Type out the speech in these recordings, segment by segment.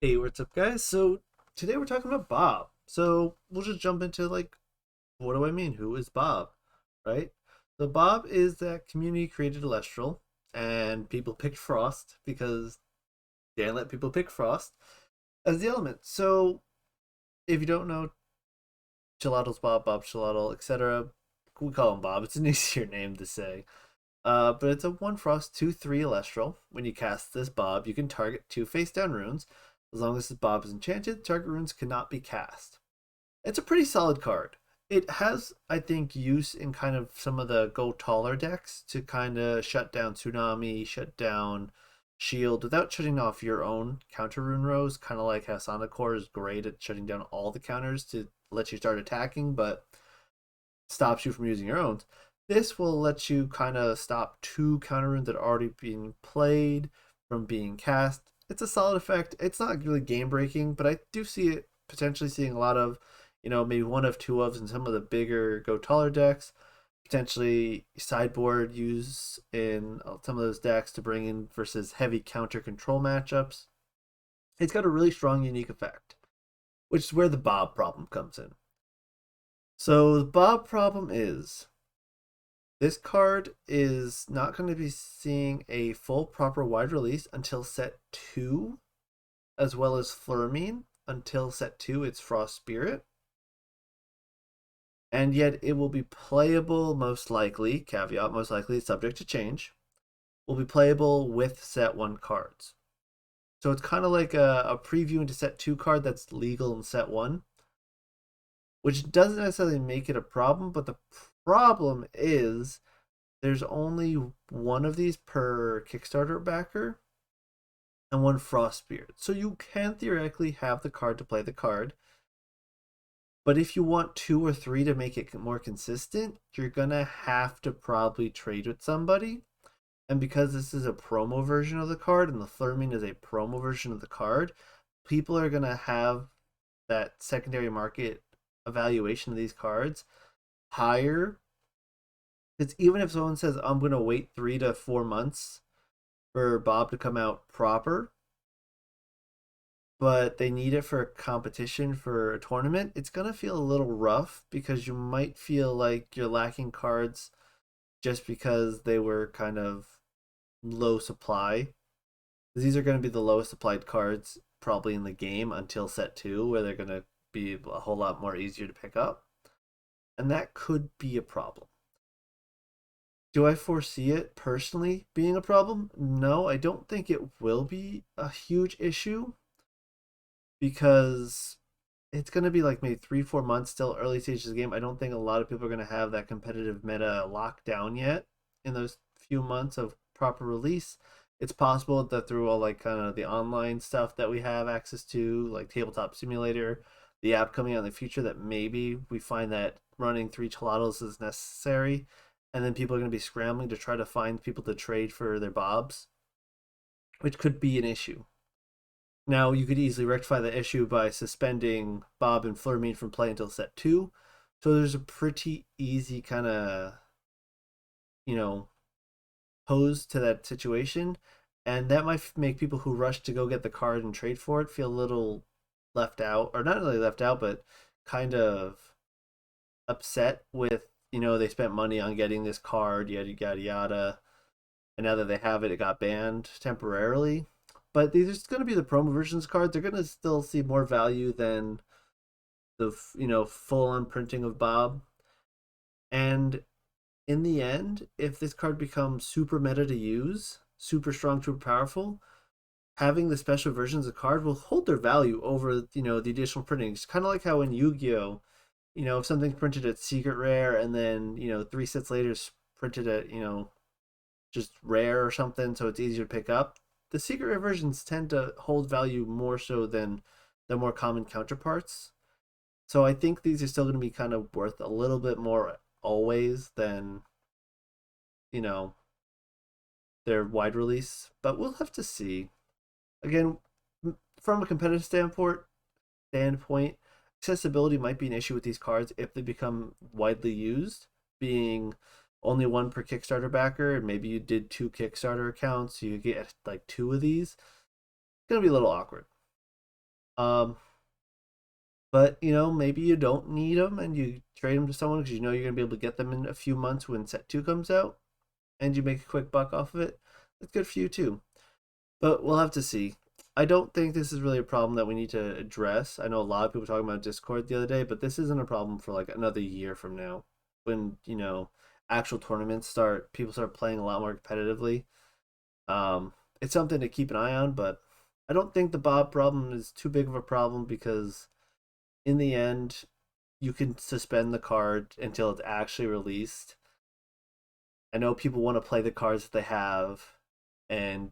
Hey, what's up, guys? So today we're talking about Bob. So we'll just jump into what do I mean? Who is Bob, right? So Bob is that community created Elestral, and people picked Frost because they let people pick Frost as the element. So if you don't know, Gelato's Bob, Bob Gelato, etc., we call him Bob. It's an easier name to say. But it's a 1 Frost 2/3 Elestral. When you cast this Bob, you can target 2 face down runes. As long as this Bob is enchanted, target runes cannot be cast. It's a pretty solid card. It has, I think, use in kind of some of the go taller decks to kind of shut down Tsunami, shut down Shield without shutting off your own counter rune rows. Kind of like how Sonic Core is great at shutting down all the counters to let you start attacking, but stops you from using your own. This will let you kind of stop 2 counter runes that are already being played from being cast. It's a solid effect. It's not really game breaking, but I do see it potentially seeing a lot of, maybe one of two ofs in some of the bigger go taller decks. Potentially sideboard use in some of those decks to bring in versus heavy counter control matchups. It's got a really strong, unique effect, which is where the Bob problem comes in. So the Bob problem is this card is not going to be seeing a full proper wide release until set 2, as well as Flurmine until set 2, it's Frost Spirit. And yet it will be playable most likely, caveat most likely, subject to change, will be playable with set 1 cards. So it's kind of like a preview into set 2 card that's legal in set 1, which doesn't necessarily make it a problem, but the problem is there's only one of these per Kickstarter backer and one Frost Spirit. So you can theoretically have the card to play the card. But if you want 2 or 3 to make it more consistent, you're going to have to probably trade with somebody. And because this is a promo version of the card and the Flurming is a promo version of the card, people are going to have that secondary market evaluation of these cards higher. Because even if someone says, I'm going to wait 3 to 4 months for Bob to come out proper, but they need it for a competition for a tournament, it's going to feel a little rough because you might feel like you're lacking cards just because they were kind of low supply. These are going to be the lowest supplied cards probably in the game until set 2, where they're going to be a whole lot more easier to pick up. And that could be a problem. Do I foresee it personally being a problem? No, I don't think it will be a huge issue because it's going to be like maybe 3 4 months still early stages of the game. I don't think a lot of people are going to have that competitive meta locked down yet in those few months of proper release. It's possible that through all like kind of the online stuff that we have access to, like Tabletop Simulator, the app coming out in the future, that maybe we find that running 3 Chelatos is necessary, and then people are going to be scrambling to try to find people to trade for their Bobs, which could be an issue. Now, you could easily rectify the issue by suspending Bob and Flurmine from play until set 2. So there's a pretty easy kind of, you know, pose to that situation. And that might make people who rush to go get the card and trade for it feel a little left out, or not really left out, but kind of upset with, they spent money on getting this card, yada, yada, yada. And now that they have it, it got banned temporarily. But these are going to be the promo versions cards. They're going to still see more value than the full on printing of Bob. And in the end, if this card becomes super meta to use, super strong, super powerful, having the special versions of the card will hold their value over the additional printings. Kind of like how in Yu-Gi-Oh, if something's printed at secret rare and then 3 sets later it's printed at just rare or something, so it's easier to pick up. The secret rare versions tend to hold value more so than the more common counterparts. So I think these are still going to be kind of worth a little bit more always than you know their wide release, but we'll have to see. Again, from a competitive standpoint, accessibility might be an issue with these cards if they become widely used, being only one per Kickstarter backer, and maybe you did 2 Kickstarter accounts, so you get like 2 of these. It's gonna be a little awkward. Um, but maybe you don't need them and you trade them to someone because you're gonna be able to get them in a few months when set two comes out, and you make a quick buck off of it. That's good for you too. But we'll have to see. I don't think this is really a problem that we need to address. I know a lot of people talking about Discord the other day, but this isn't a problem for like another year from now, when actual tournaments start. People start playing a lot more competitively. Um, it's something to keep an eye on, but I don't think the Bob problem is too big of a problem because in the end, you can suspend the card until it's actually released. I know people want to play the cards that they have, and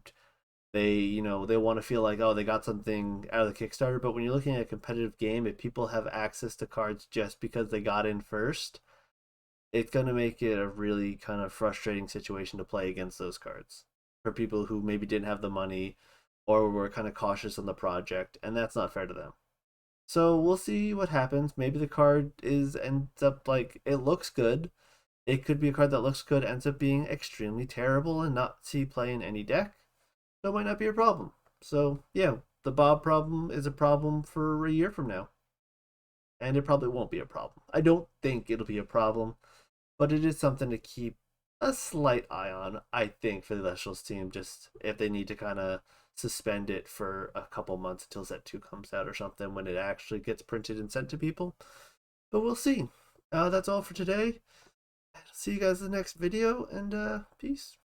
they want to feel like, oh, they got something out of the Kickstarter. But when you're looking at a competitive game, if people have access to cards just because they got in first, it's going to make it a really kind of frustrating situation to play against those cards for people who maybe didn't have the money or were kind of cautious on the project, and that's not fair to them. So we'll see what happens. Maybe the card ends up like it looks good. It could be a card that looks good, ends up being extremely terrible and not see play in any deck. So it might not be a problem. So yeah, the Bob problem is a problem for a year from now. And it probably won't be a problem. I don't think it'll be a problem, but it is something to keep a slight eye on, I think, for the Elestrals team, just if they need to kind of suspend it for a couple months until set two comes out or something when it actually gets printed and sent to people. But we'll see. That's all for today. See you guys in the next video, and peace.